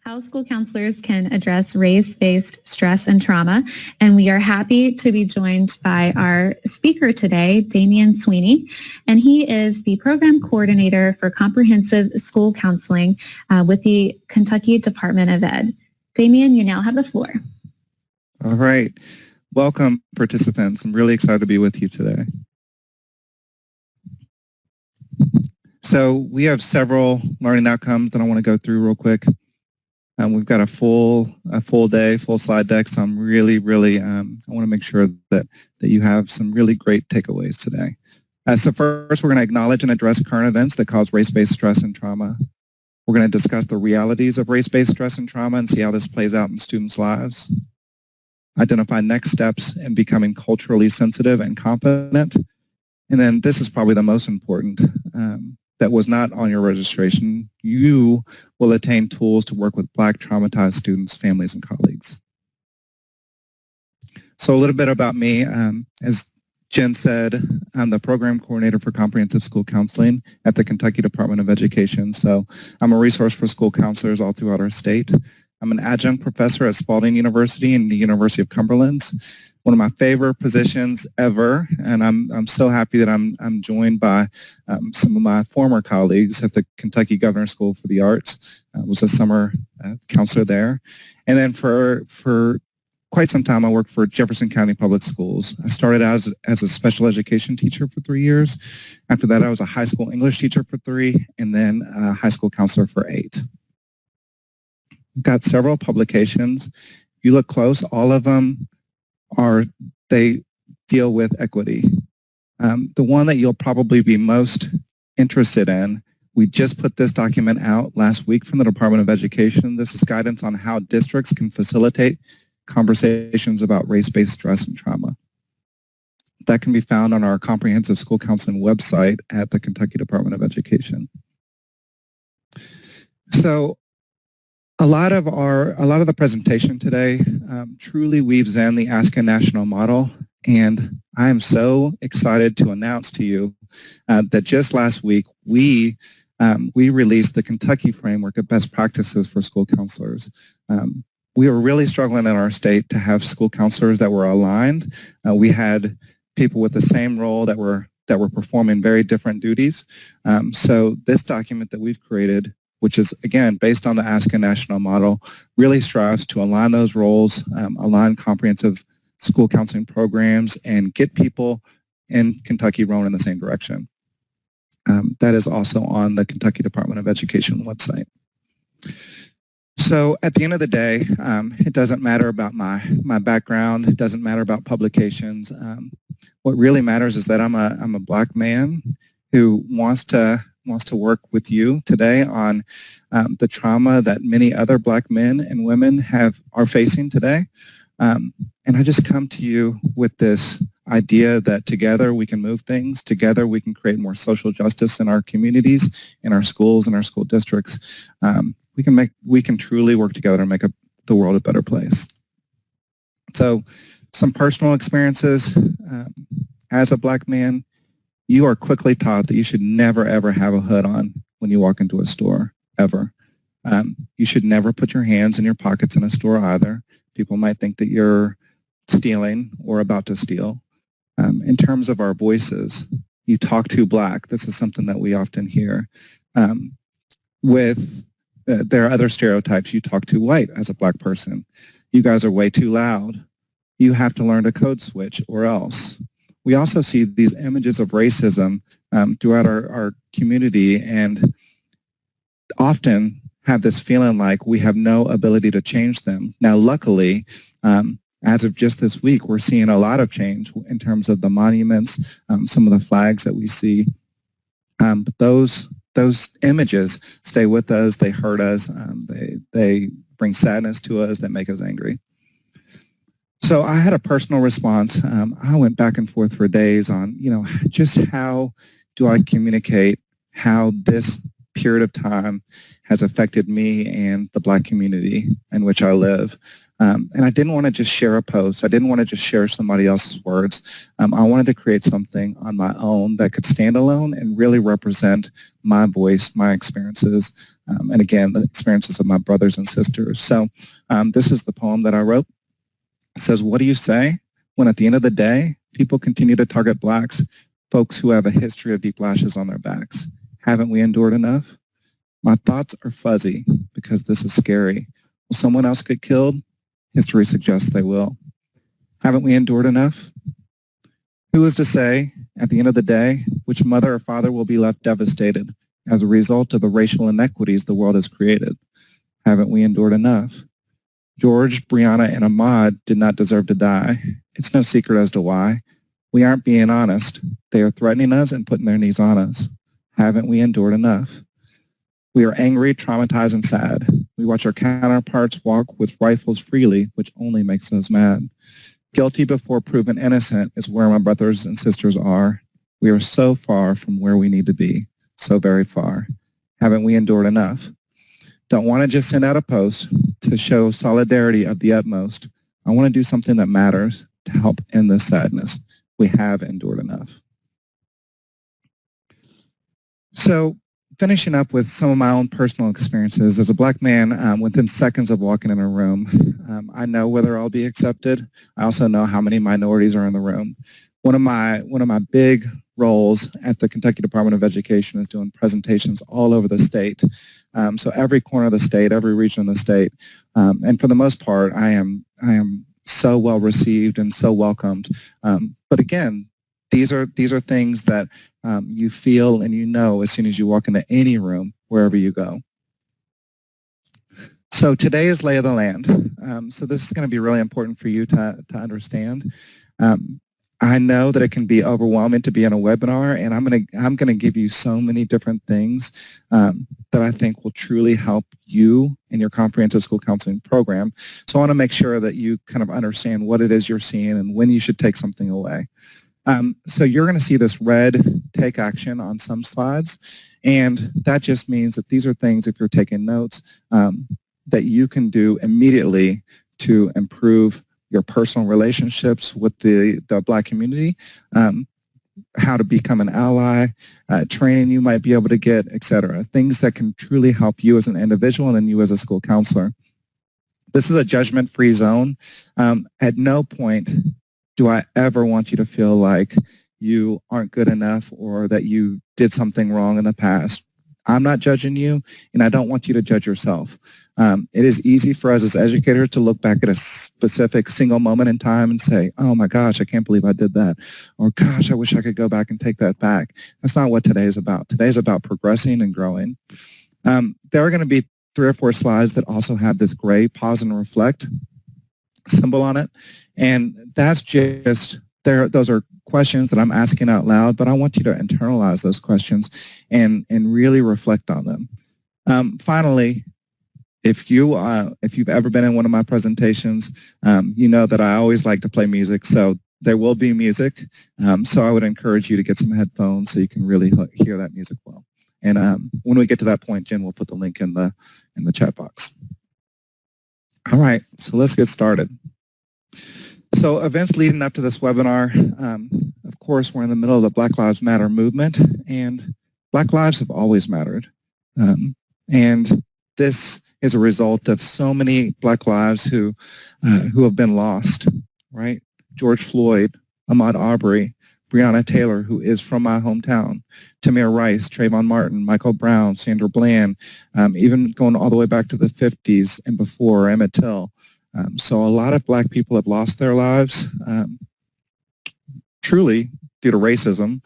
how school counselors can address race-based stress and trauma. And we are happy to be joined by our speaker today, Damian Sweeney. And he is the program coordinator for comprehensive school counseling with the Kentucky Department of Ed. Damian, you now have the floor. All right. Welcome, participants. I'm really excited to be with you today. So we have several learning outcomes that I want to go through real quick. We've got a full day, full slide deck, so I'm really, I want to make sure that you have some really great takeaways today. So first, we're going to acknowledge and address current events that cause race-based stress and trauma. We're going to discuss the realities of race-based stress and trauma and see how this plays out in students' lives. Identify next steps in becoming culturally sensitive and confident. And then this is probably the most important, that was not on your registration. You will attain tools to work with Black traumatized students, families, and colleagues. So a little bit about me. As Jen said, I'm the program coordinator for comprehensive school counseling at the Kentucky Department of Education. So I'm a resource for school counselors all throughout our state. I'm an adjunct professor at Spalding University and the University of Cumberland. One of my favorite positions ever, and I'm so happy that I'm joined by some of my former colleagues at the Kentucky Governor School for the Arts. I was a summer counselor there, and then for quite some time I worked for Jefferson County Public Schools. I started out as a special education teacher for 3 years. After that, I was a high school English teacher for 3, and then a high school counselor for 8. Got several publications. If you look close, all of them they deal with equity. The one that you'll probably be most interested in, we just put this document out last week from the Department of Education. This is guidance on how districts can facilitate conversations about race-based stress and trauma. That can be found on our comprehensive school counseling website at the Kentucky Department of Education. So a lot of the presentation today truly weaves in the ASCA national model, and I am so excited to announce to you that just last week we released the Kentucky framework of best practices for school counselors. We were really struggling in our state to have school counselors that were aligned. We had people with the same role that were performing very different duties. So this document that we've created, which is, again, based on the ASCA national model, really strives to align those roles, align comprehensive school counseling programs, and get people in Kentucky rowing in the same direction. That is also on the Kentucky Department of Education website. So at the end of the day, it doesn't matter about my background. It doesn't matter about publications. What really matters is that I'm a Black man who wants to work with you today on the trauma that many other Black men and women are facing today. And I just come to you with this idea that together we can move things, together we can create more social justice in our communities, in our schools, in our school districts. We can truly work together to make the world a better place. So some personal experiences. As a Black man, you are quickly taught that you should never, ever have a hood on when you walk into a store, ever. You should never put your hands in your pockets in a store either. People might think that you're stealing or about to steal. In terms of our voices, you talk too Black. This is something that we often hear. There are other stereotypes. You talk too white as a Black person. You guys are way too loud. You have to learn to code switch or else. We also see these images of racism throughout our community and often have this feeling like we have no ability to change them. Now, luckily, as of just this week, we're seeing a lot of change in terms of the monuments, some of the flags that we see. But those images stay with us. They hurt us. They bring sadness to us that make us angry. So I had a personal response. I went back and forth for days on, just how do I communicate how this period of time has affected me and the Black community in which I live. And I didn't want to just share a post. I didn't want to just share somebody else's words. I wanted to create something on my own that could stand alone and really represent my voice, my experiences, and again, the experiences of my brothers and sisters. So this is the poem that I wrote. It says, "What do you say when at the end of the day, people continue to target blacks, folks who have a history of deep lashes on their backs? Haven't we endured enough? My thoughts are fuzzy because this is scary. Will someone else get killed? History suggests they will. Haven't we endured enough? Who is to say, at the end of the day, which mother or father will be left devastated as a result of the racial inequities the world has created? Haven't we endured enough? George, Breonna, and Ahmaud did not deserve to die. It's no secret as to why. We aren't being honest. They are threatening us and putting their knees on us. Haven't we endured enough? We are angry, traumatized, and sad. We watch our counterparts walk with rifles freely, which only makes us mad. Guilty before proven innocent is where my brothers and sisters are. We are so far from where we need to be, so very far. Haven't we endured enough? Don't want to just send out a post to show solidarity of the utmost. I want to do something that matters to help end this sadness. We have endured enough." So, finishing up with some of my own personal experiences, as a black man, within seconds of walking in a room, I know whether I'll be accepted. I also know how many minorities are in the room. One of my big roles at the Kentucky Department of Education is doing presentations all over the state. So every corner of the state, every region of the state, and for the most part, I am so well received and so welcomed. But again, these are things that you feel and you know as soon as you walk into any room, wherever you go. So today is Lay of the Land. So this is going to be really important for you to understand. I know that it can be overwhelming to be in a webinar, and I'm gonna give you so many different things that I think will truly help you in your comprehensive school counseling program. So I want to make sure that you kind of understand what it is you're seeing and when you should take something away. So you're going to see this red take action on some slides, and that just means that these are things, if you're taking notes, that you can do immediately to improve your personal relationships with the black community, how to become an ally, training you might be able to get, etc. Things that can truly help you as an individual and then you as a school counselor. This is a judgment-free zone. At no point do I ever want you to feel like you aren't good enough or that you did something wrong in the past. I'm not judging you, and I don't want you to judge yourself. It is easy for us as educators to look back at a specific single moment in time and say, oh my gosh, I can't believe I did that. Or gosh, I wish I could go back and take that back. That's not what today is about. Today is about progressing and growing. There are going to be 3 or 4 slides that also have this gray pause and reflect symbol on it. And that's just, those are questions that I'm asking out loud, but I want you to internalize those questions and really reflect on them. Finally, if you've ever been in one of my presentations, you know that I always like to play music, so there will be music. So I would encourage you to get some headphones so you can really hear that music well. And when we get to that point, Jen will put the link in the chat box. All right, so let's get started. So events leading up to this webinar, of course, we're in the middle of the Black Lives Matter movement, and Black lives have always mattered. And this is a result of so many Black lives who have been lost, right? George Floyd, Ahmaud Arbery, Breonna Taylor, who is from my hometown, Tamir Rice, Trayvon Martin, Michael Brown, Sandra Bland, even going all the way back to the 50s and before, Emmett Till. So a lot of black people have lost their lives, truly due to racism,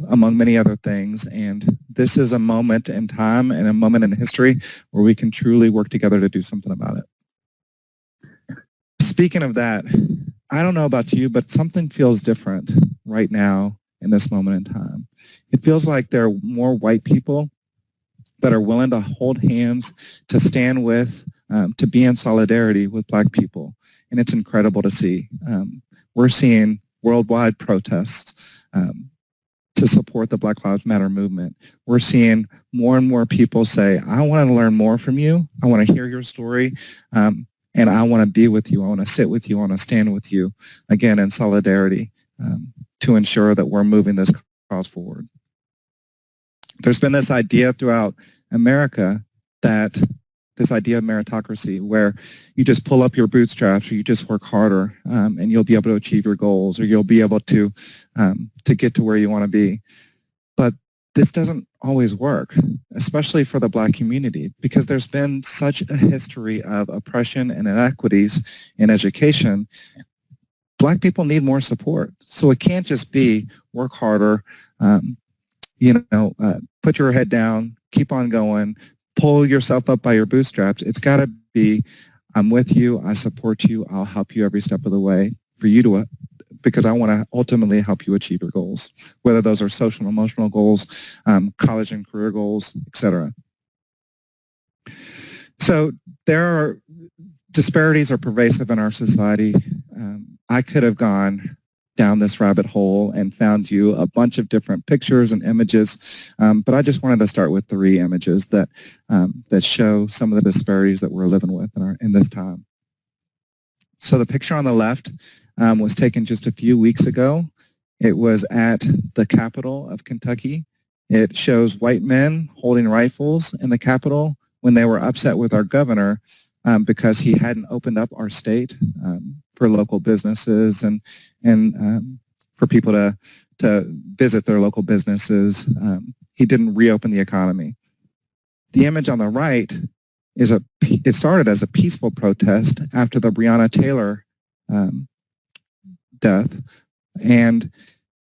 among many other things. And this is a moment in time and a moment in history where we can truly work together to do something about it. Speaking of that, I don't know about you, but something feels different right now in this moment in time. It feels like there are more white people that are willing to hold hands, to stand with, to be in solidarity with black people. And it's incredible to see. We're seeing worldwide protests to support the Black Lives Matter movement. We're seeing more and more people say, I want to learn more from you. I want to hear your story. And I want to be with you. I want to sit with you. I want to stand with you, again, in solidarity to ensure that we're moving this cause forward. There's been this idea throughout America that this idea of meritocracy where you just pull up your bootstraps or you just work harder and you'll be able to achieve your goals or you'll be able to get to where you want to be. But this doesn't always work, especially for the Black community, because there's been such a history of oppression and inequities in education. Black people need more support. So it can't just be work harder, put your head down, keep on going, pull yourself up by your bootstraps. It's got to be, I'm with you, I support you, I'll help you every step of the way for you to, because I want to ultimately help you achieve your goals, whether those are social and emotional goals, college and career goals, etc. So disparities are pervasive in our society. I could have gone down this rabbit hole and found you a bunch of different pictures and images, but I just wanted to start with 3 images that show some of the disparities that we're living with in this time. So the picture on the left was taken just a few weeks ago. It was at the Capitol of Kentucky. It shows white men holding rifles in the Capitol when they were upset with our governor because he hadn't opened up our state for local businesses and for people to visit their local businesses. He didn't reopen the economy. The image on the right it started as a peaceful protest after the Breonna Taylor death, and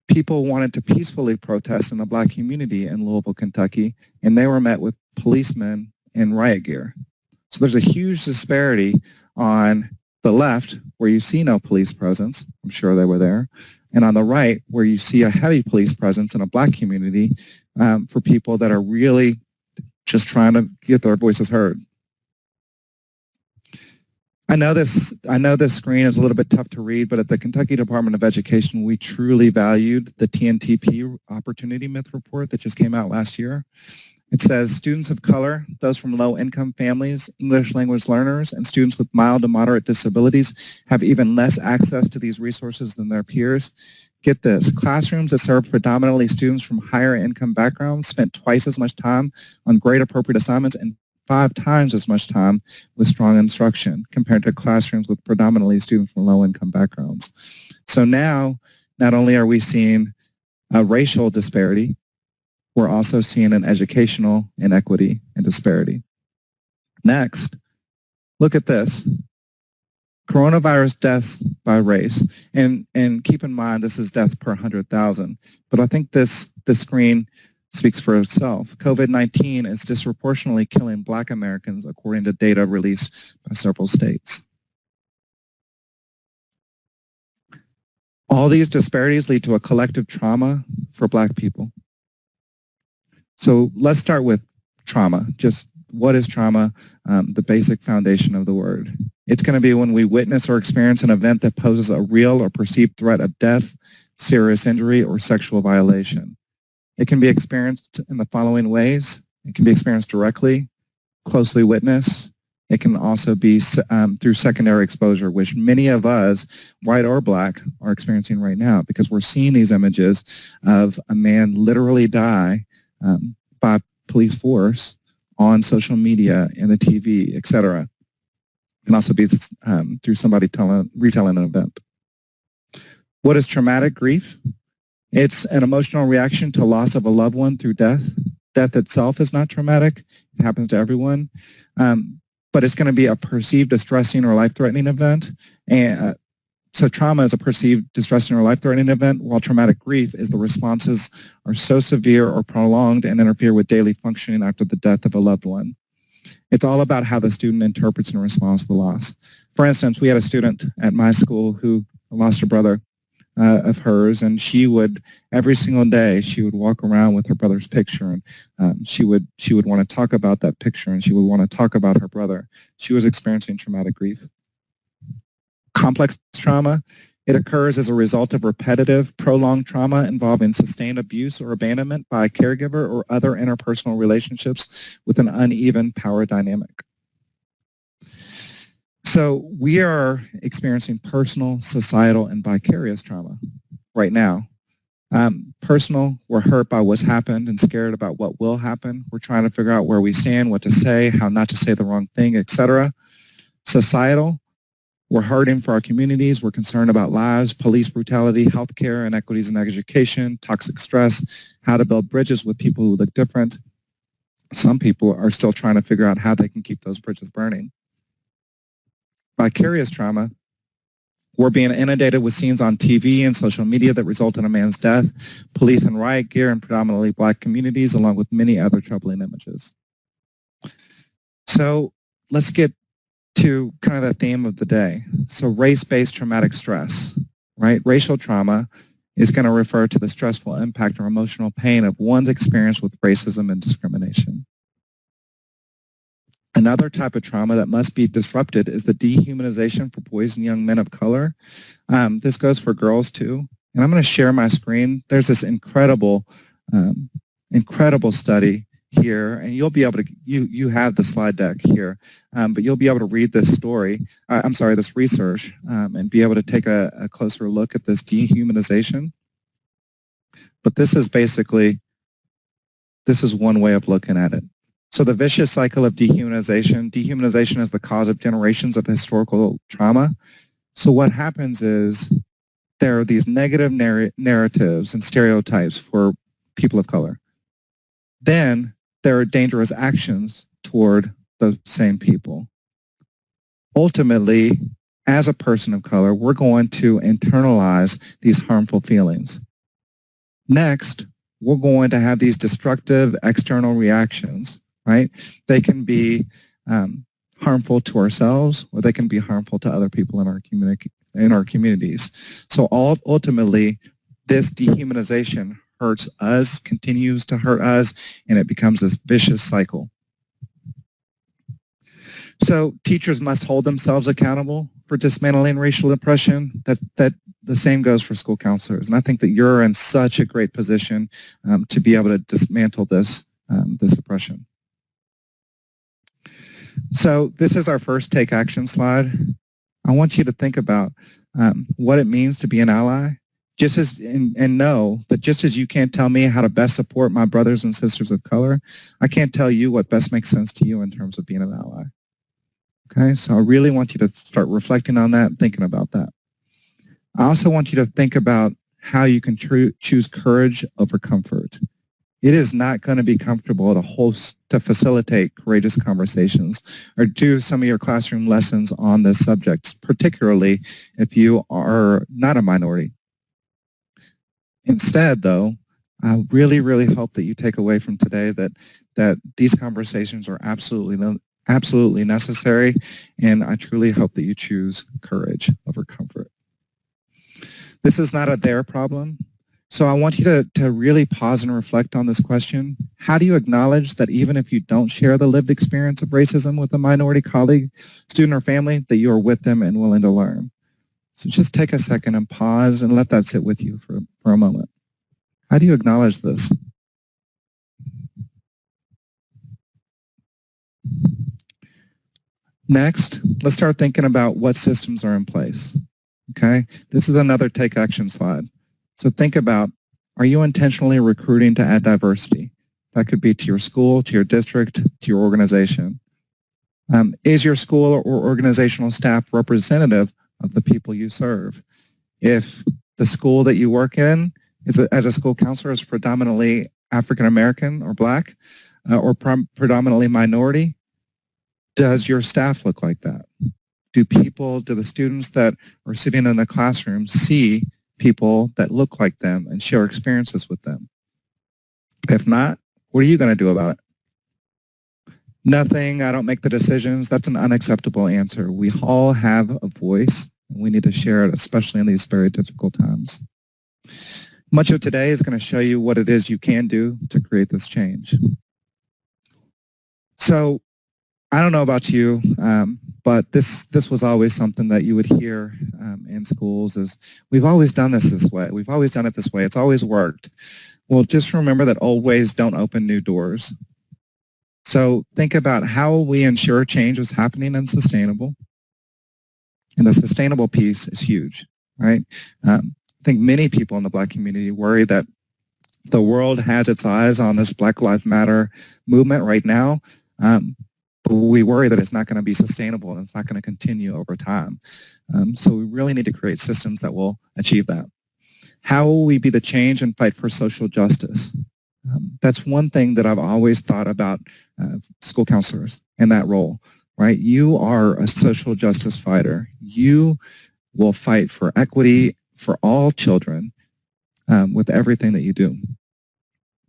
people wanted to peacefully protest in the Black community in Louisville, Kentucky, and they were met with policemen in riot gear. So there's a huge disparity on the left, where you see no police presence, I'm sure they were there, and on the right, where you see a heavy police presence in a Black community for people that are really just trying to get their voices heard. I know this screen is a little bit tough to read, but at the Kentucky Department of Education, we truly valued the TNTP Opportunity Myth Report that just came out last year. It says students of color, those from low-income families, English language learners, and students with mild to moderate disabilities have even less access to these resources than their peers. Get this, classrooms that serve predominantly students from higher income backgrounds spent twice as much time on grade-appropriate assignments and 5 times as much time with strong instruction compared to classrooms with predominantly students from low-income backgrounds. So now, not only are we seeing a racial disparity, we're also seeing an educational inequity and disparity. Next, look at this. Coronavirus deaths by race. And keep in mind, this is deaths per 100,000. But I think this screen speaks for itself. COVID-19 is disproportionately killing Black Americans, according to data released by several states. All these disparities lead to a collective trauma for Black people. So let's start with trauma. Just what is trauma? The basic foundation of the word. It's going to be when we witness or experience an event that poses a real or perceived threat of death, serious injury, or sexual violation. It can be experienced in the following ways. It can be experienced directly, closely witnessed. It can also be through secondary exposure, which many of us, white or Black, are experiencing right now because we're seeing these images of a man literally die by police force on social media, in the TV, etc. It can also be through somebody retelling an event. What is traumatic grief? It's an emotional reaction to loss of a loved one through death. Death itself is not traumatic. It happens to everyone. But it's going to be a perceived distressing or life-threatening event. And so trauma is a perceived distressing or life-threatening event, while traumatic grief is the responses are so severe or prolonged and interfere with daily functioning after the death of a loved one. It's all about how the student interprets and responds to the loss. For instance, we had a student at my school who lost a brother of hers, and she would, every single day, she would walk around with her brother's picture, and she would want to talk about that picture, and she would want to talk about her brother. She was experiencing traumatic grief. Complex trauma, it occurs as a result of repetitive, prolonged trauma involving sustained abuse or abandonment by a caregiver or other interpersonal relationships with an uneven power dynamic. So we are experiencing personal, societal, and vicarious trauma right now. Personal, we're hurt by what's happened and scared about what will happen. We're trying to figure out where we stand, what to say, how not to say the wrong thing, etc. Societal, we're hurting for our communities. We're concerned about lives, police brutality, healthcare, inequities in education, toxic stress, how to build bridges with people who look different. Some people are still trying to figure out how they can keep those bridges burning. Vicarious trauma, we're being inundated with scenes on TV and social media that result in a man's death, police and riot gear in predominantly black communities, along with many other troubling images. So let's get to kind of the theme of the day. So race-based traumatic stress, right? Racial trauma is going to refer to the stressful impact or emotional pain of one's experience with racism and discrimination. Another type of trauma that must be disrupted is the dehumanization for boys and young men of color. This goes for girls too. And I'm going to share my screen. There's this incredible study here, and you'll be able to, you have the slide deck here, but you'll be able to read this this research, and be able to take a closer look at this dehumanization. But this is one way of looking at it. So the vicious cycle of dehumanization is the cause of generations of historical trauma. So what happens is there are these negative narratives and stereotypes for people of color. Then there are dangerous actions toward those same people. Ultimately, as a person of color, we're going to internalize these harmful feelings. Next, we're going to have these destructive external reactions, right? They can be harmful to ourselves, or they can be harmful to other people in our communities. So ultimately, this dehumanization hurts us, continues to hurt us, and it becomes this vicious cycle. So teachers must hold themselves accountable for dismantling racial oppression. That the same goes for school counselors. And I think that you're in such a great position to be able to dismantle this oppression. So this is our first take action slide. I want you to think about what it means to be an ally, and know that just as you can't tell me how to best support my brothers and sisters of color, I can't tell you what best makes sense to you in terms of being an ally. Okay, so I really want you to start reflecting on that and thinking about that. I also want you to think about how you can choose courage over comfort. It is not going to be comfortable to facilitate courageous conversations or do some of your classroom lessons on this subject, particularly if you are not a minority. Instead, though, I really, really hope that you take away from today that these conversations are absolutely necessary, and I truly hope that you choose courage over comfort. This is not a their problem, so I want you to really pause and reflect on this question. How do you acknowledge that even if you don't share the lived experience of racism with a minority colleague, student, or family, that you are with them and willing to learn? So just take a second and pause and let that sit with you for a moment. How do you acknowledge this? Next, let's start thinking about what systems are in place. Okay, this is another take action slide. So think about, are you intentionally recruiting to add diversity? That could be to your school, to your district, to your organization. Is your school or organizational staff representative of the people you serve? If the school that you work in as a school counselor is predominantly African American or Black or predominantly minority, does your staff look like that? Do the students that are sitting in the classroom see people that look like them and share experiences with them? If not, what are you going to do about it? Nothing, I don't make the decisions. That's an unacceptable answer. We all have a voice, and we need to share it, especially in these very difficult times. Much of today is going to show you what it is you can do to create this change. So I don't know about you, but this was always something that you would hear in schools is, we've always done this way. We've always done it this way. It's always worked. Well, just remember that old ways don't open new doors. So think about how we ensure change is happening and sustainable. And the sustainable piece is huge, right? I think many people in the Black community worry that the world has its eyes on this Black Lives Matter movement right now, but we worry that it's not going to be sustainable and it's not going to continue over time. So we really need to create systems that will achieve that. How will we be the change and fight for social justice? That's one thing that I've always thought about school counselors in that role, right? You are a social justice fighter. You will fight for equity for all children with everything that you do.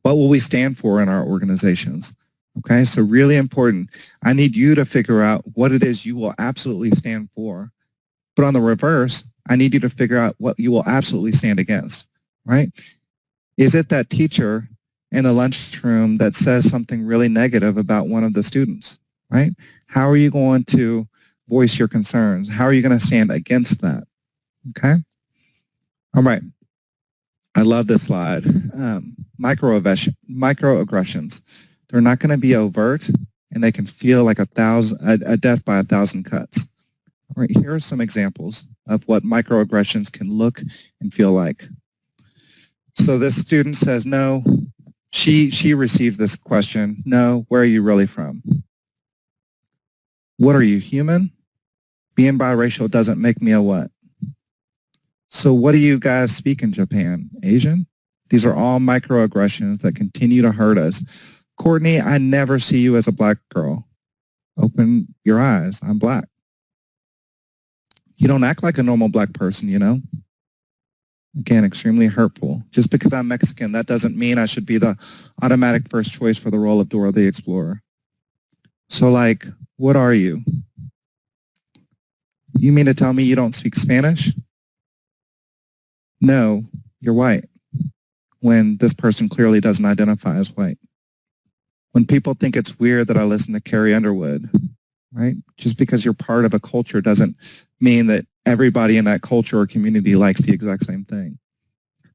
What will we stand for in our organizations? Okay, so really important. I need you to figure out what it is you will absolutely stand for. But on the reverse, I need you to figure out what you will absolutely stand against, right? Is it that teacher in the lunchroom that says something really negative about one of the students, right? How are you going to voice your concerns? How are you going to stand against that? Okay? All right. I love this slide. Microaggressions. They're not going to be overt, and they can feel like a death by 1,000 cuts. All right, here are some examples of what microaggressions can look and feel like. So this student says, no, she receives this question, no, where are you really from? What are you, human? Being biracial doesn't make me a what? So what do you guys speak in Japan? Asian? These are all microaggressions that continue to hurt us. Courtney, I never see you as a Black girl. Open your eyes, I'm Black. You don't act like a normal Black person, you know? Again, extremely hurtful. Just because I'm Mexican, that doesn't mean I should be the automatic first choice for the role of Dora the Explorer. So like, what are you? You mean to tell me you don't speak Spanish? No, you're white, when this person clearly doesn't identify as white. When people think it's weird that I listen to Carrie Underwood, right? Just because you're part of a culture doesn't mean that everybody in that culture or community likes the exact same thing.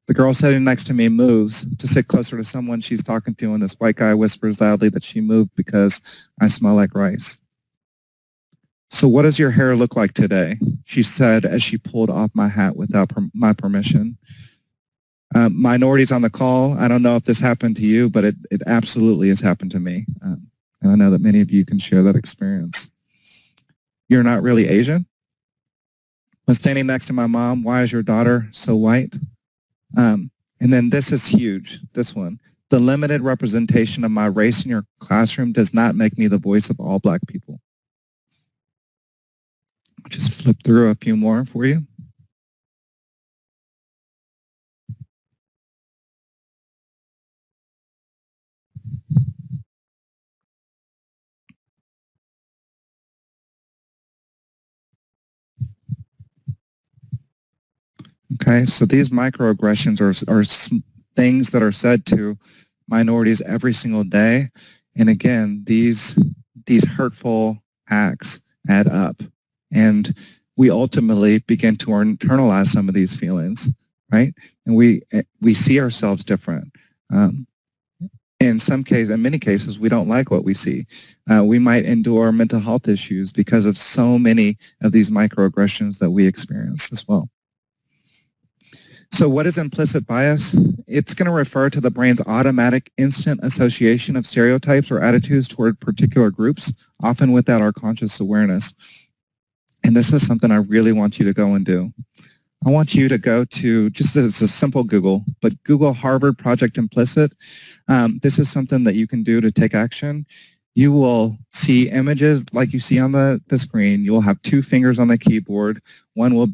The girl sitting next to me moves to sit closer to someone she's talking to, and this white guy whispers loudly that she moved because I smell like rice. So what does your hair look like today? She said as she pulled off my hat without my permission. Minorities on the call, I don't know if this happened to you, but it absolutely has happened to me. And I know that many of you can share that experience. You're not really Asian? When standing next to my mom, why is your daughter so white? And then this is huge, this one. The limited representation of my race in your classroom does not make me the voice of all Black people. I'll just flip through a few more for you. Okay, so these microaggressions are things that are said to minorities every single day. And again, these hurtful acts add up. And we ultimately begin to internalize some of these feelings, right? And we see ourselves different. In many cases, we don't like what we see. We might endure mental health issues because of so many of these microaggressions that we experience as well. So what is implicit bias? It's going to refer to the brain's automatic instant association of stereotypes or attitudes toward particular groups, often without our conscious awareness. And this is something I really want you to go and do. I want you to go to, just as a simple Google, but Google Harvard Project Implicit. This is something that you can do to take action. You will see images like you see on the screen. You will have two fingers on the keyboard. One will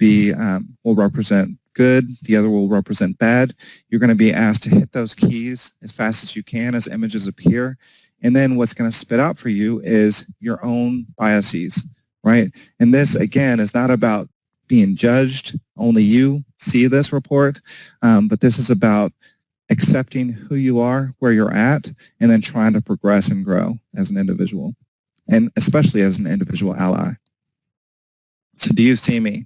represent good, the other will represent bad. You're going to be asked to hit those keys as fast as you can as images appear. And then what's going to spit out for you is your own biases, right? And this, again, is not about being judged. Only you see this report, but this is about accepting who you are, where you're at, and then trying to progress and grow as an individual, and especially as an individual ally. So do you see me?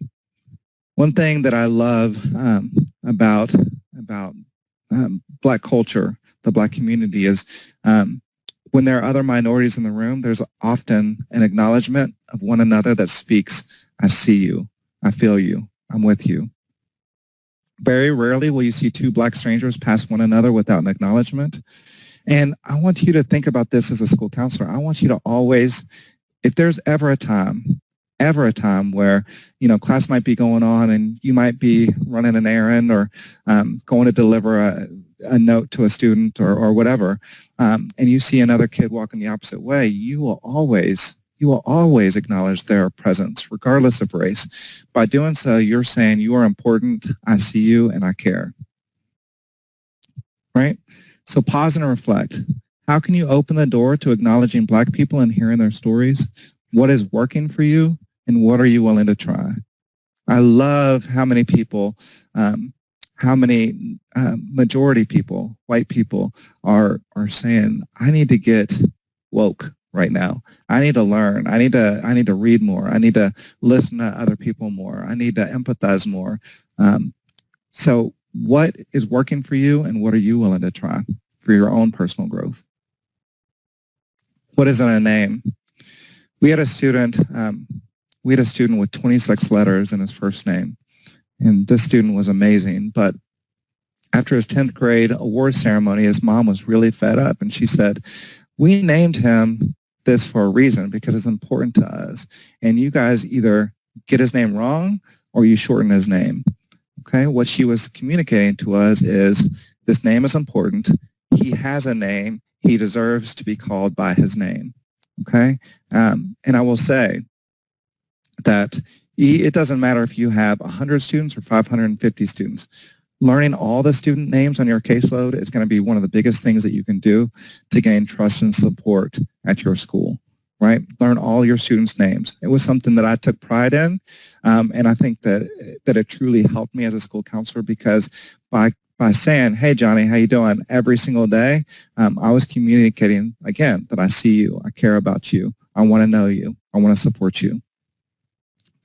One thing that I love about Black culture, the Black community, is when there are other minorities in the room, there's often an acknowledgement of one another that speaks, I see you, I feel you. I'm with you. Very rarely will you see two black strangers pass one another without an acknowledgement. And I want you to think about this as a school counselor. I want you to always, if there's ever a time where, class might be going on and you might be running an errand or going to deliver a note to a student or whatever, and you see another kid walking the opposite way, you will always acknowledge their presence, regardless of race. By doing so, you're saying you are important, I see you, and I care. Right? So pause and reflect. How can you open the door to acknowledging black people and hearing their stories? What is working for you, and what are you willing to try? I love how many people, majority people, white people, are saying, I need to get woke right now. I need to learn. I need to read more. I need to listen to other people more. I need to empathize more. So what is working for you, and what are you willing to try for your own personal growth? What is in a name? We had a student with 26 letters in his first name, and this student was amazing. But after his 10th grade award ceremony, his mom was really fed up, and she said, we named him this for a reason because it's important to us, and you guys either get his name wrong or you shorten his name. Okay, what she was communicating to us is this name is important. He has a name. He deserves to be called by his name. Okay, and I will say that it doesn't matter if you have 100 students or 550 students. Learning all the student names on your caseload is going to be one of the biggest things that you can do to gain trust and support at your school, right? Learn all your students' names. It was something that I took pride in, and I think that it truly helped me as a school counselor because by saying, hey, Johnny, how you doing, every single day, I was communicating, again, that I see you, I care about you, I want to know you, I want to support you.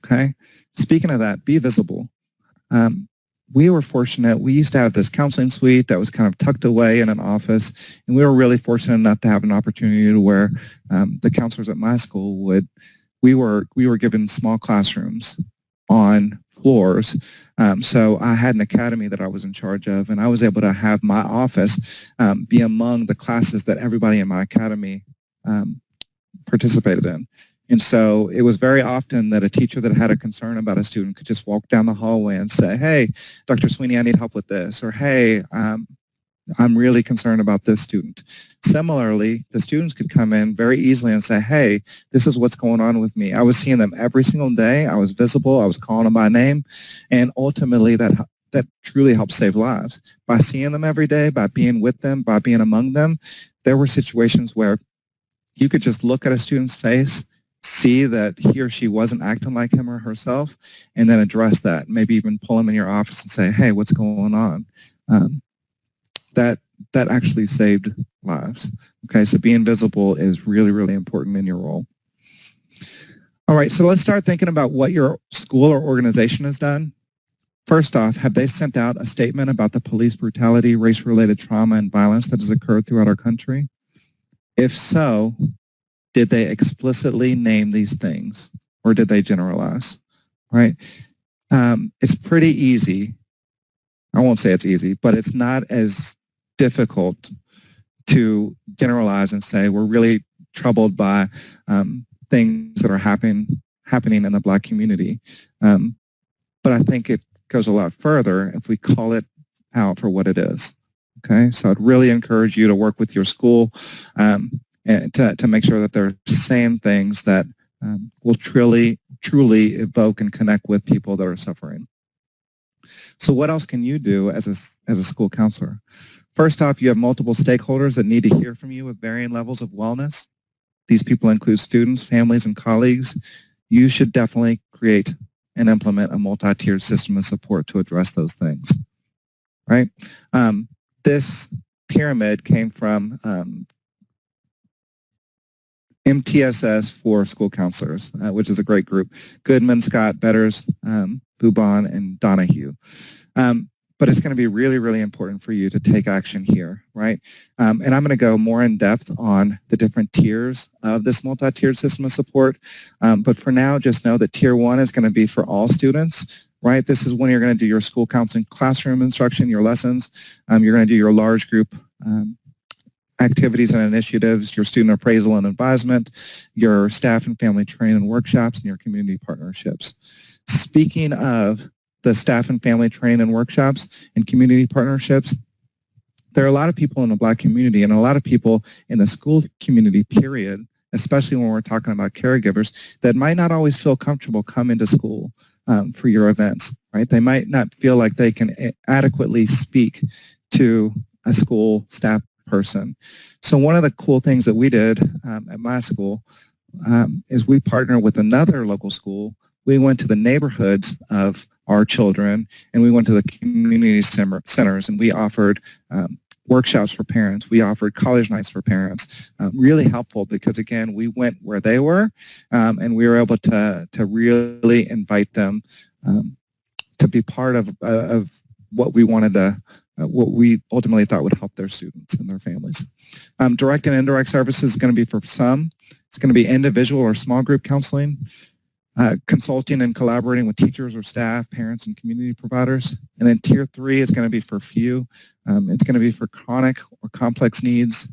Okay? Speaking of that, be visible. We were fortunate. We used to have this counseling suite that was kind of tucked away in an office, and we were really fortunate enough to have an opportunity to where the counselors at my school we were given small classrooms on floors. So I had an academy that I was in charge of, and I was able to have my office be among the classes that everybody in my academy participated in. And so it was very often that a teacher that had a concern about a student could just walk down the hallway and say, hey, Dr. Sweeney, I need help with this, or hey, I'm really concerned about this student. Similarly, the students could come in very easily and say, hey, this is what's going on with me. I was seeing them every single day. I was visible. I was calling them by name. And ultimately, that truly helps save lives. By seeing them every day, by being with them, by being among them, there were situations where you could just look at a student's face, see that he or she wasn't acting like him or herself, and then address that. Maybe even pull them in your office and say, hey, what's going on? That actually saved lives. Okay, so being visible is really, really important in your role. All right, so let's start thinking about what your school or organization has done. First off, have they sent out a statement about the police brutality, race-related trauma, and violence that has occurred throughout our country? If so, did they explicitly name these things, or did they generalize? Right? It's pretty easy. I won't say it's easy, but it's not as difficult to generalize and say we're really troubled by things that are happening in the Black community. But I think it goes a lot further if we call it out for what it is. Okay, so I'd really encourage you to work with your school and to make sure that they're saying things that will truly evoke and connect with people that are suffering. So what else can you do as a school counselor? First off, you have multiple stakeholders that need to hear from you with varying levels of wellness. These people include students, families, and colleagues. You should definitely create and implement a multi-tiered system of support to address those things, right? This pyramid came from MTSS for school counselors, which is a great group. Goodman, Scott, Betters, Bubon, and Donahue. but it's going to be really, really important for you to take action here, right? And I'm going to go more in depth on the different tiers of this multi-tiered system of support. But for now, just know that tier 1 is going to be for all students, right? This is when you're going to do your school counseling classroom instruction, your lessons. You're going to do your large group activities and initiatives, your student appraisal and advisement, your staff and family training workshops, and your community partnerships. Speaking of the staff and family training and workshops and community partnerships, there are a lot of people in the Black community and a lot of people in the school community, period, especially when we're talking about caregivers, that might not always feel comfortable coming to school for your events, right? They might not feel like they can adequately speak to a school staff person. So one of the cool things that we did at my school is we partnered with another local school. We went to the neighborhoods of our children, and we went to the community centers, and we offered workshops for parents. We offered college nights for parents. Really helpful because, again, we went where they were, and we were able to really invite them to be part of what we wanted to what we ultimately thought would help their students and their families. Direct and indirect services is going to be for some. It's going to be individual or small group counseling, consulting and collaborating with teachers or staff, parents, and community providers. And then tier 3 is going to be for few. It's going to be for chronic or complex needs,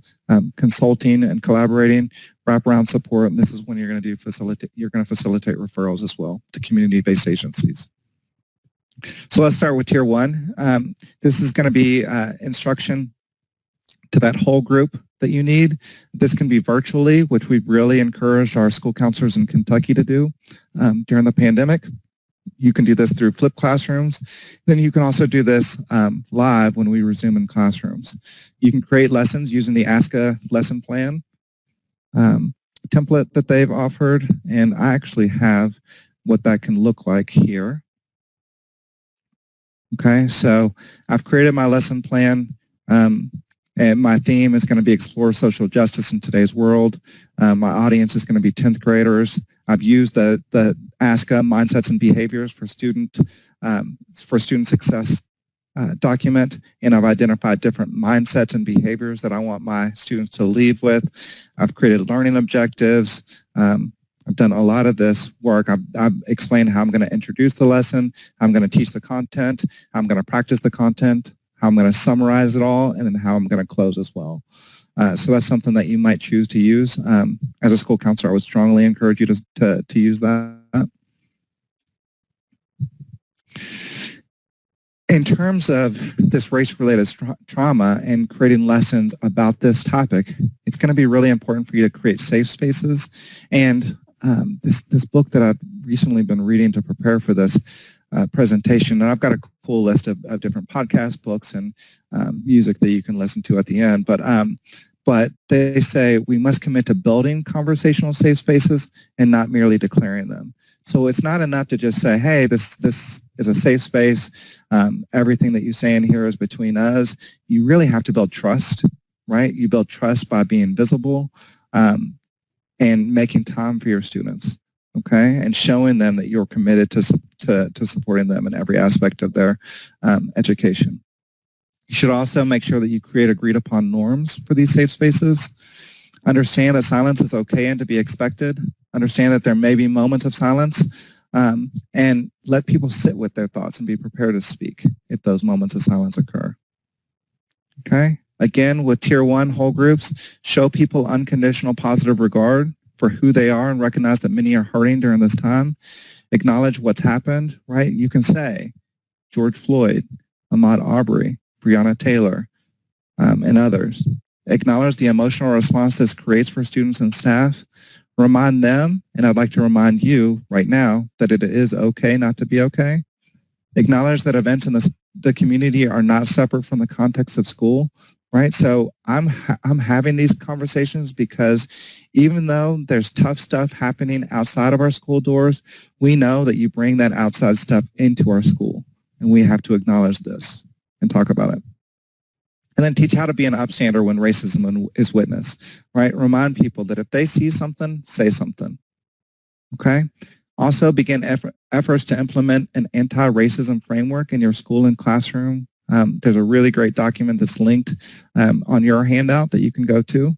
consulting and collaborating, wraparound support. And this is when you're going to facilitate facilitate referrals as well to community-based agencies. So let's start with tier 1. This is going to be instruction to that whole group that you need. This can be virtually, which we've really encouraged our school counselors in Kentucky to do during the pandemic. You can do this through flipped classrooms. Then you can also do this live when we resume in classrooms. You can create lessons using the ASCA lesson plan template that they've offered, and I actually have what that can look like here. Okay, so I've created my lesson plan, and my theme is going to be explore social justice in today's world. My audience is going to be 10th graders. I've used the ASCA mindsets and behaviors for student success document, and I've identified different mindsets and behaviors that I want my students to leave with. I've created learning objectives. I've done a lot of this work. I've explained how I'm going to introduce the lesson, how I'm going to teach the content, how I'm going to practice the content, how I'm going to summarize it all, and then how I'm going to close as well. So that's something that you might choose to use. As a school counselor, I would strongly encourage you to use that. In terms of this race-related trauma and creating lessons about this topic, it's going to be really important for you to create safe spaces. And this book that I've recently been reading to prepare for this presentation, and I've got a cool list of different podcast books and music that you can listen to at the end, but they say we must commit to building conversational safe spaces and not merely declaring them. So it's not enough to just say, hey, this is a safe space. Everything that you say in here is between us. You really have to build trust, right? You build trust by being visible and making time for your students, okay? And showing them that you're committed to supporting them in every aspect of their education. You should also make sure that you create agreed upon norms for these safe spaces. Understand that silence is okay and to be expected. Understand that there may be moments of silence, and let people sit with their thoughts and be prepared to speak if those moments of silence occur. Okay? Again, with tier 1 whole groups, show people unconditional positive regard for who they are and recognize that many are hurting during this time. Acknowledge what's happened, right? You can say George Floyd, Ahmaud Arbery, Breonna Taylor, and others. Acknowledge the emotional response this creates for students and staff. Remind them, and I'd like to remind you right now, that it is okay not to be okay. Acknowledge that events in the community are not separate from the context of school, right? So I'm having these conversations because even though there's tough stuff happening outside of our school doors, we know that you bring that outside stuff into our school, and we have to acknowledge this and talk about it. And then teach how to be an upstander when racism is witnessed, right? Remind people that if they see something, say something, okay? Also begin efforts to implement an anti-racism framework in your school and classroom There's a really great document that's linked on your handout that you can go to.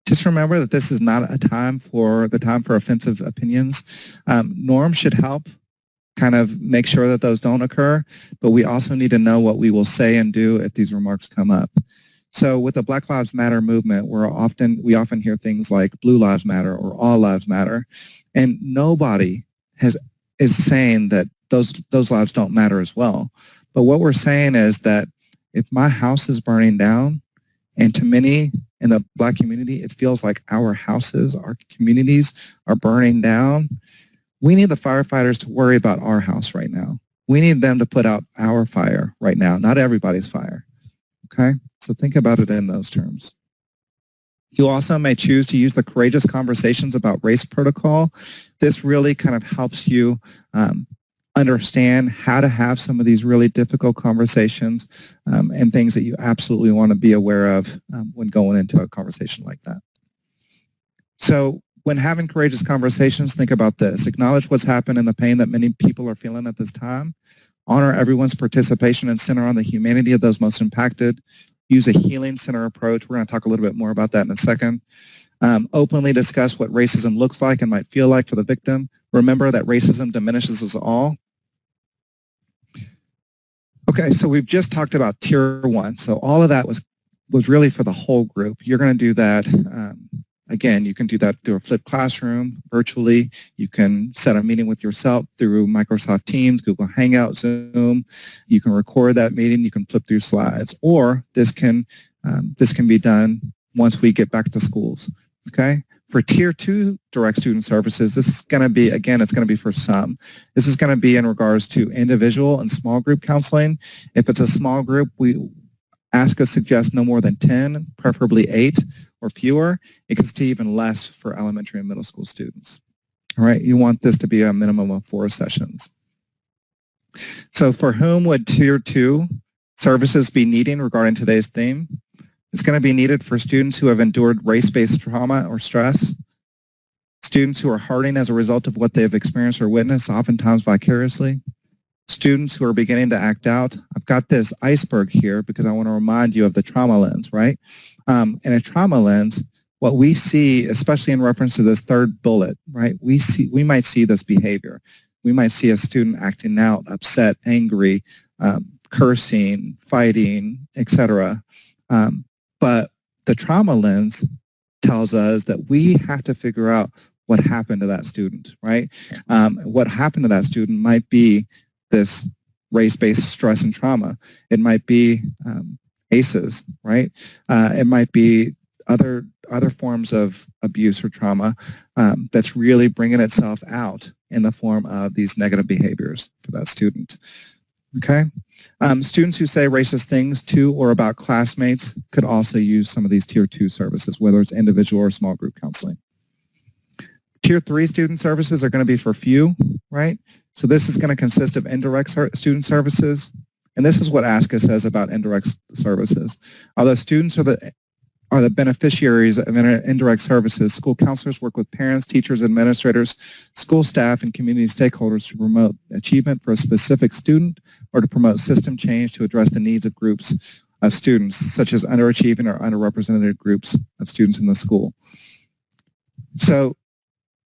Just remember that this is not a time for offensive opinions. Norms should help kind of make sure that those don't occur, but we also need to know what we will say and do if these remarks come up. So with the Black Lives Matter movement, we often hear things like Blue Lives Matter or All Lives Matter, and nobody is saying that those lives don't matter as well. But what we're saying is that if my house is burning down, and to many in the Black community, it feels like our houses, our communities are burning down, we need the firefighters to worry about our house right now. We need them to put out our fire right now, not everybody's fire. Okay? So think about it in those terms. You also may choose to use the Courageous Conversations About Race protocol. This really kind of helps you understand how to have some of these really difficult conversations and things that you absolutely want to be aware of when going into a conversation like that. So when having courageous conversations, think about this. Acknowledge what's happened and the pain that many people are feeling at this time. Honor everyone's participation and center on the humanity of those most impacted. Use a healing center approach. We're going to talk a little bit more about that in a second. Openly discuss what racism looks like and might feel like for the victim. Remember that racism diminishes us all. Okay, so we've just talked about Tier 1. So all of that was really for the whole group. You're going to do that. Again, you can do that through a flipped classroom, virtually. You can set a meeting with yourself through Microsoft Teams, Google Hangout, Zoom. You can record that meeting. You can flip through slides. Or this can be done once we get back to schools. Okay? For Tier 2 direct student services, this is going to be, again, it's going to be for some. This is going to be in regards to individual and small group counseling. If it's a small group, we suggest no more than 10, preferably 8 or fewer. It gets to even less for elementary and middle school students. All right, you want this to be a minimum of 4 sessions. So for whom would Tier 2 services be needing regarding today's theme? It's going to be needed for students who have endured race-based trauma or stress, students who are hurting as a result of what they have experienced or witnessed, oftentimes vicariously, students who are beginning to act out. I've got this iceberg here because I want to remind you of the trauma lens, right? In a trauma lens, what we see, especially in reference to this third bullet, right? We might see this behavior. We might see a student acting out, upset, angry, cursing, fighting, etc. But the trauma lens tells us that we have to figure out what happened to that student, right? What happened to that student might be this race-based stress and trauma. It might be ACEs, right? It might be other forms of abuse or trauma that's really bringing itself out in the form of these negative behaviors for that student. Okay? Students who say racist things to or about classmates could also use some of these Tier 2 services, whether it's individual or small group counseling. Tier 3 student services are going to be for few, right? So this is going to consist of indirect student services, and this is what ASCA says about indirect services. Although students are the beneficiaries of indirect services, school counselors work with parents, teachers, administrators, school staff, and community stakeholders to promote achievement for a specific student or to promote system change to address the needs of groups of students, such as underachieving or underrepresented groups of students in the school. So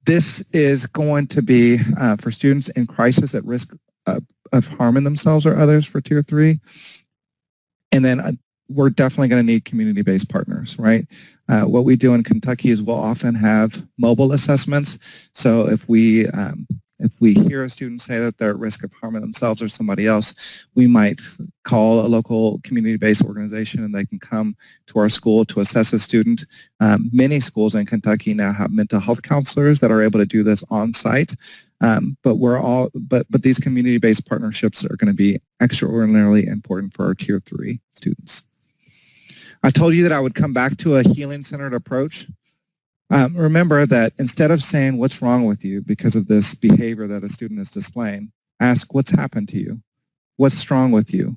this is going to be for students in crisis at risk of harming themselves or others for Tier 3. And then we're definitely going to need community-based partners, right? What we do in Kentucky is we'll often have mobile assessments. So if we hear a student say that they're at risk of harming themselves or somebody else, we might call a local community-based organization and they can come to our school to assess a student. Many schools in Kentucky now have mental health counselors that are able to do this on site. But these community-based partnerships are going to be extraordinarily important for our Tier 3 students. I told you that I would come back to a healing-centered approach. Remember that instead of saying what's wrong with you because of this behavior that a student is displaying, ask what's happened to you, what's wrong with you,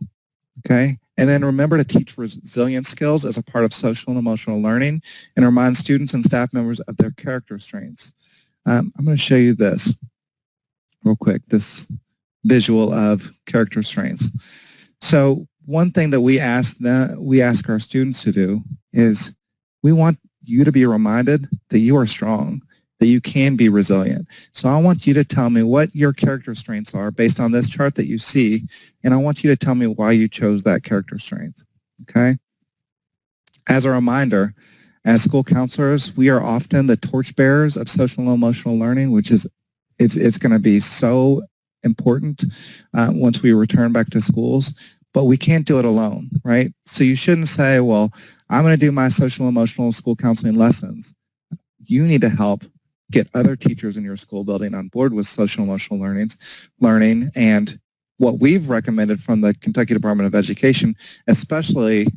okay? And then remember to teach resilience skills as a part of social and emotional learning and remind students and staff members of their character strengths. I'm going to show you this real quick, this visual of character strengths. So one thing that we ask our students to do is we want you to be reminded that you are strong, that you can be resilient. So I want you to tell me what your character strengths are based on this chart that you see, and I want you to tell me why you chose that character strength, okay? As a reminder, as school counselors, we are often the torchbearers of social and emotional learning, which is it's going to be so important once we return back to schools, but we can't do it alone, right? So you shouldn't say, well, I'm going to do my social and emotional school counseling lessons. You need to help get other teachers in your school building on board with social and emotional learning, and what we've recommended from the Kentucky Department of Education, especially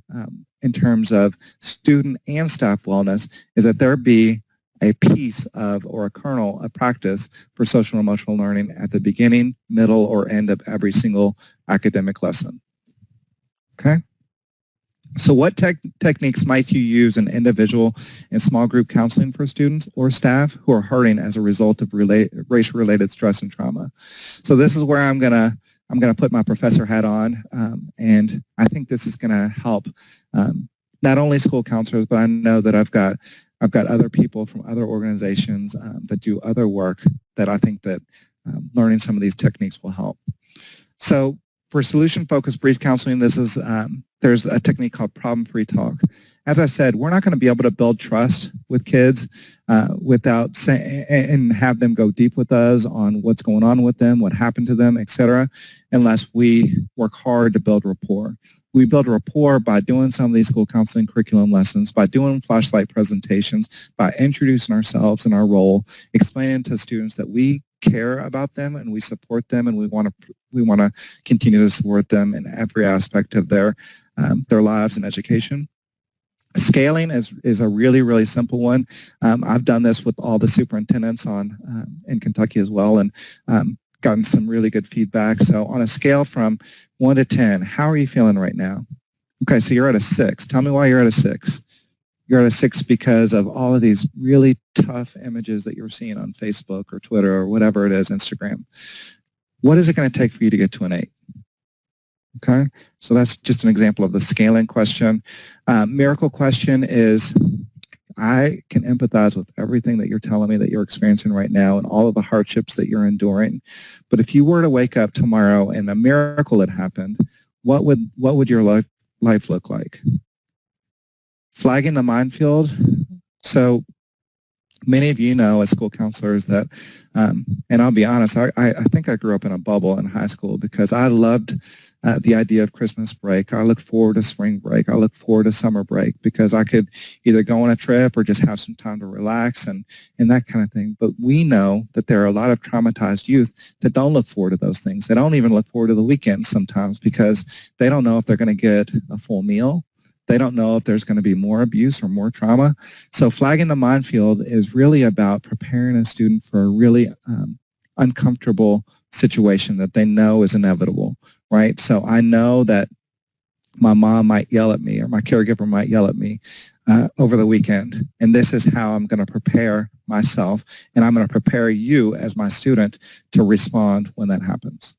in terms of student and staff wellness, is that there be a piece of, or a kernel of practice for social and emotional learning at the beginning, middle, or end of every single academic lesson. Okay? So what techniques might you use in individual and small group counseling for students or staff who are hurting as a result of race-related stress and trauma? So this is where I'm gonna put my professor hat on, and I think this is gonna help not only school counselors, but I know that I've got other people from other organizations that do other work that I think that learning some of these techniques will help. So for solution-focused brief counseling, this is there's a technique called problem-free talk. As I said, we're not going to be able to build trust with kids without saying and have them go deep with us on what's going on with them, what happened to them, etc., unless we work hard to build rapport. We build rapport by doing some of these school counseling curriculum lessons, by doing flashlight presentations, by introducing ourselves and our role, explaining to students that we care about them and we support them, and we want to continue to support them in every aspect of their lives and education. Scaling is a really, really simple one. I've done this with all the superintendents in Kentucky as well, and gotten some really good feedback. So on a scale from 1 to 10, how are you feeling right now? Okay, so you're at a 6. Tell me why you're at a 6. You're at a 6 because of all of these really tough images that you're seeing on Facebook or Twitter or whatever it is, Instagram. What is it going to take for you to get to an 8? Okay, so that's just an example of the scaling question. Miracle question is, I can empathize with everything that you're telling me that you're experiencing right now and all of the hardships that you're enduring. But if you were to wake up tomorrow and a miracle had happened, what would your life look like? Flagging the minefield. So many of you know as school counselors that, and I'll be honest, I think I grew up in a bubble in high school because I loved the idea of Christmas break. I look forward to spring break. I look forward to summer break because I could either go on a trip or just have some time to relax and that kind of thing. But we know that there are a lot of traumatized youth that don't look forward to those things. They don't even look forward to the weekends sometimes because they don't know if they're going to get a full meal. They don't know if there's going to be more abuse or more trauma. So flagging the minefield is really about preparing a student for a really uncomfortable situation that they know is inevitable, right? So I know that my mom might yell at me or my caregiver might yell at me over the weekend, and this is how I'm going to prepare myself, and I'm going to prepare you as my student to respond when that happens.